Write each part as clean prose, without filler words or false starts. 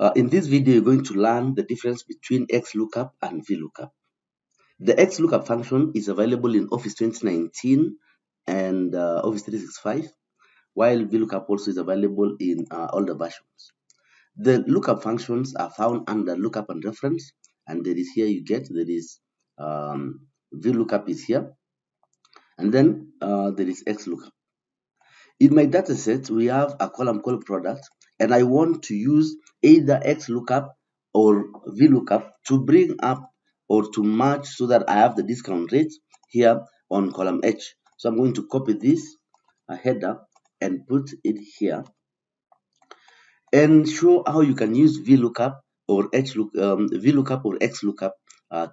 In this video, you're going to learn the difference between XLOOKUP and VLOOKUP. The XLOOKUP function is available in Office 2019 and Office 365, while VLOOKUP also is available in older versions. The lookup functions are found under lookup and reference, and there is here VLOOKUP is here, and then there is XLOOKUP. In my data set, we have a column called product, and I want to use either XLOOKUP or VLOOKUP to bring up or to match so that I have the discount rate here on column H. So I'm going to copy this header and put it here and show how you can use VLOOKUP or VLOOKUP or XLOOKUP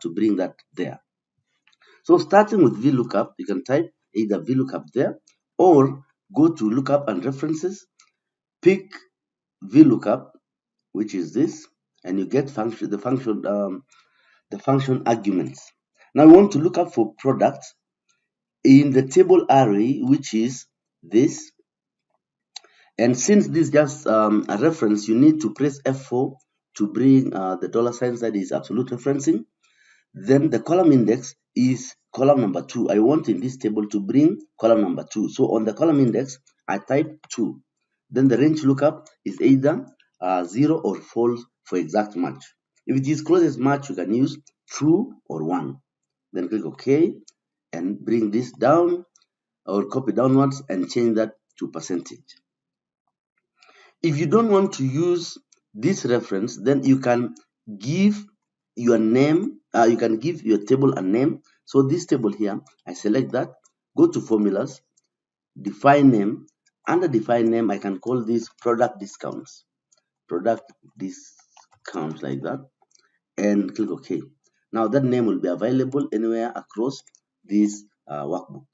to bring that there. So starting with VLOOKUP, you can type either VLOOKUP there or go to lookup and references, pick VLOOKUP, which is this, and you get the function arguments. Now we want to look up for products in the table array, which is this. And since this is just a reference, you need to press F4 to bring the dollar signs that is absolute referencing. Then the column index is column number 2. I want in this table to bring column number 2. So on the column index, I type 2. Then the range lookup is either 0 or false for exact match. If it is closest match, you can use true or 1. Then click OK and bring this down or copy downwards and change that to percentage. If you don't want to use this reference, then you can give your name, you can give your table a name. So this table here, I select that, go to formulas, define name. Under define name, I can call this product discounts like that, and click OK. Now that name will be available anywhere across this workbook.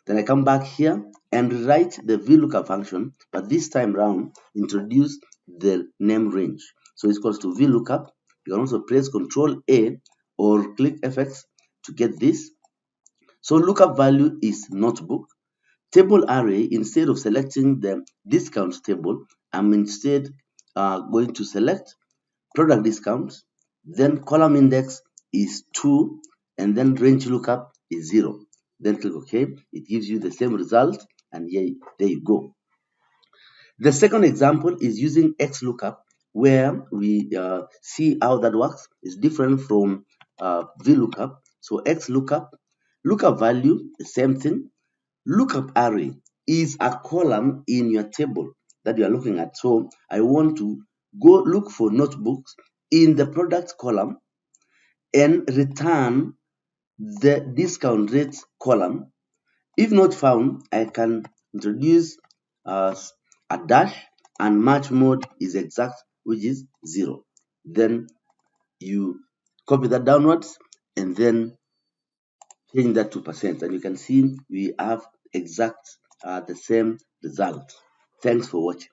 Then I come back here and rewrite the VLOOKUP function, but this time round introduce the name range. So it's equals to VLOOKUP. You can also press Ctrl A or click FX to get this. So lookup value is notebook. Table array, instead of selecting the discount table, I'm instead going to select product discounts. Then column index is 2, and then range lookup is 0. Then click OK. It gives you the same result, and there you go. The second example is using XLOOKUP, where we see how that works. It's different from VLOOKUP. So XLOOKUP, lookup value, the same thing. Lookup array is a column in your table that you are looking at. So I want to go look for notebooks in the product column and return the discount rate column. If not found, I can introduce a dash, and match mode is exact, which is 0. Then you copy that downwards and then change that to %, and you can see we have exact the same result. Thanks for watching.